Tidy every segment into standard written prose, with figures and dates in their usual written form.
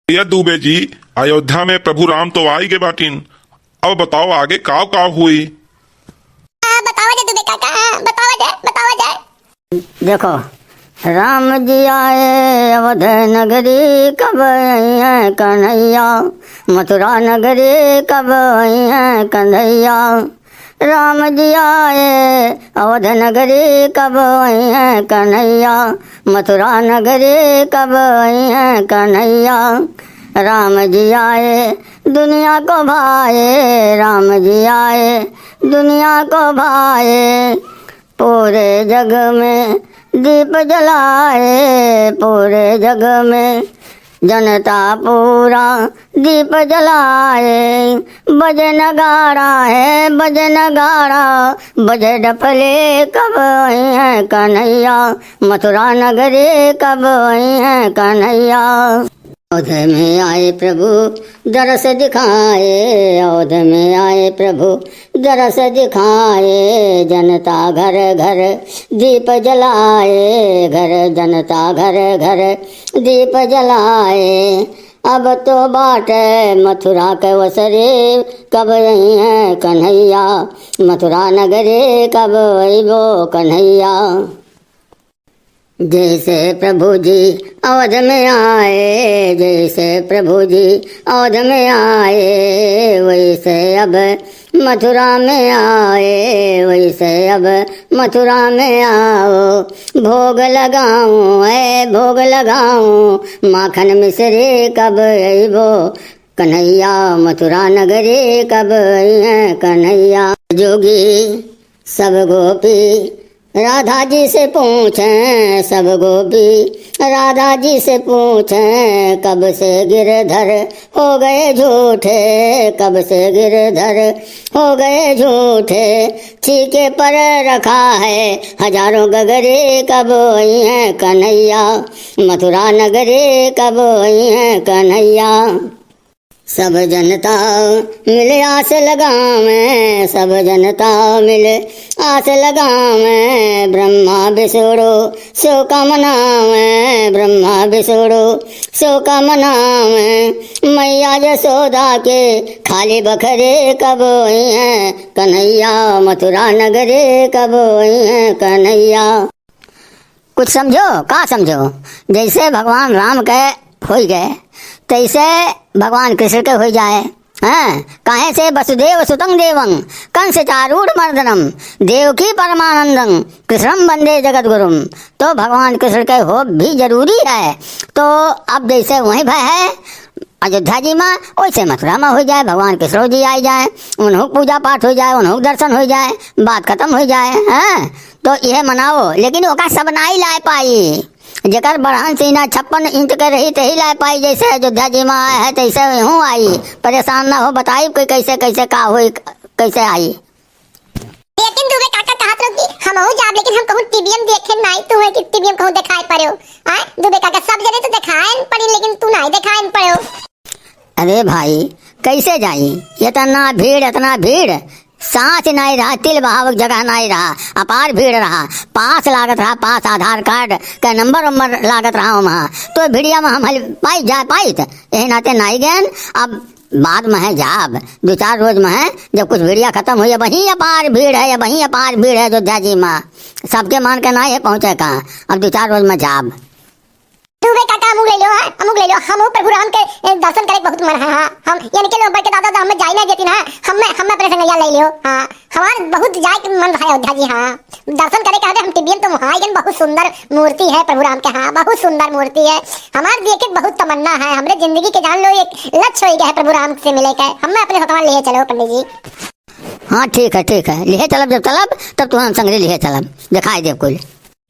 भैया दुबे जी, अयोध्या में प्रभु राम तो आई के बाटिन। अब बताओ आगे काव काव हुई। बतावा जाए दुबे काका, बतावा जाए। देखो, राम जी आए अवध नगरी, कब आई है कन्हैया। मथुरा नगरी कब आई है कन्हैया। राम जी आए अवध नगरी, कब आई है कन्हैया। मथुरा नगरी कब आई है कन्हैया। राम जी आए दुनिया को भाए, राम जी आए दुनिया को भाए। पूरे जग में दीप जलाए, पूरे जग में जनता पूरा दीप जलाए। बजे नगाड़ा है, बजे नगाड़ा, बजे डफले, कब आई है कन्हैया। मथुरा नगरी कब आई है कन्हैया। अयोध्या में आए प्रभु दरस दिखाए, अयोध्या में आए प्रभु दरस दिखाए। जनता घर घर दीप जलाए, घर जनता घर घर दीप जलाए। अब तो बाट मथुरा के वसरे, कब आई है कन्हैया। मथुरा नगरे कब आई वो कन्हैया। जैसे प्रभु जी अवध में आए, जैसे प्रभु जी अवध में आए, वैसे अब मथुरा में आए, वैसे अब मथुरा में आओ। भोग लगाऊं भोग लगाऊं, माखन मिश्री कब अइबो कन्हैया। मथुरा नगरी कब आई है कन्हैया। जोगी सब गोपी राधा जी से पूछें, सब गोपी राधा जी से पूछें। कब से गिरधर हो गए झूठे, कब से गिरधर हो गए झूठे। छीके पर रखा है हजारों गगरे, कब आई है कन्हैया। मथुरा नगरे कब आई है कन्हैया। सब जनता मिले आस लगावें, सब जनता मिले आस लगावें। ब्रह्मा विष्णु शोक मनावें, ब्रह्मा विष्णु शोक मनावें। मैया यशोदा के खाली बखरे, कब आई है कन्हैया। मथुरा नगरे कब आई है कन्हैया। कुछ समझो का समझो। जैसे भगवान राम के हो गए, तैसे भगवान कृष्ण के हो जाए। हैं काहे से वसुदेव सुतं देवं कंस चारूढ़ मर्दनम देवकी परमानंदं कृष्णम वंदे जगत गुरुम। तो भगवान कृष्ण के हो भी जरूरी है। तो अब जैसे वहीं भय है अयोध्या जी में, वैसे मथुरा में हो जाए। भगवान कृष्ण जी आ जाए, उन्हों पूजा पाठ हो जाए, उन्हों दर्शन हो जाए, बात खत्म हो जाए। हैं तो यह मनाओ, लेकिन ओका सब नहीं ला पाई। जेकर बढ़ान सीना 56 इंच के रही तही ला पाई। जैसे अयोध्या जी में आए है तैसे यूँ आई। परेशान ना हो, बताई कोई कैसे कैसे का हुई, कैसे आई। लेकिन दुबे काका कहत रहो कि हम हो जाब, लेकिन हम कहूं टीवीएम देखे नहीं तू है कि टीवीएम कहूं दिखाई पड़ो। हां दुबे काका सब जने तो दिखाए पड़ी, लेकिन तू नहीं दिखाए पड़ो। अरे भाई कैसे जाई, इतना भीड़ सांच नहीं रहा, तिल बहाव जगह नहीं रहा, अपार भीड़ रहा। पास लागत रहा, पास आधार कार्ड का नंबर लागत रहा वहाँ। तो भीड़िया में हम पाई जा पाई, यही नाते नहीं गए। अब बाद में है जाब 2-4 रोज में है, जब कुछ भीड़िया खत्म हुई। वहीं अपार भीड़ है, वहीं अपार भीड़ है अयोध्या जी में। सबके मान के नहीं है पहुँचे का। अब 2-4 रोज में जाब। दुबे काका अमुक ले लो, अमुक ले लो। हम प्रभु राम के दर्शन करे बहुत मन है। हां हम यानी के लोग बड़ के दादा हम जाई ना देती ना, हम अपने संग या ले लियो। हां हमार बहुत जाए के मन है अयोध्या जी। हां दर्शन करे कहते हम टीवीएम तो वहां गन, बहुत सुंदर मूर्ति है प्रभु राम के। हां बहुत सुंदर मूर्ति है। हमार देखे बहुत तमन्ना है, हमरे जिंदगी के जान लो एक लक्ष्य हो गया है प्रभु राम से मिले के। हम अपने भगवान ले चलो पंडित जी। हाँ ठीक है लिए चलब, जब चलब तब तुम हम संग लिए चलब, दिखाई दे कुल।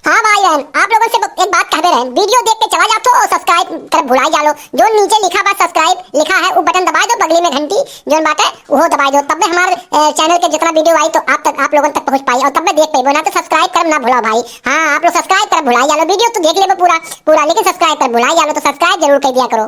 हाँ भाई आप लोगों से एक बात कहते रहे, वीडियो देख के चला जाओ तो सब्सक्राइब कर भुला जालो। जो नीचे लिखा बा सब्सक्राइब लिखा है वो बटन दबा दो, बगली में घंटी जो बात है वो दबा दो। तब हमारे चैनल के जितना वीडियो आई तो आप लोगों तक पहुंच पाई, और तब देख पाई। ना तो सब्सक्राइब कर ना भुलाओ भाई। हाँ आप लोग सब्सक्राइब कर भुला जालो। वीडियो तो देख ले पूरा, लेकिन सब्सक्राइब कर भुला जालो, तो सब्सक्राइब जरूर कर दिया करो।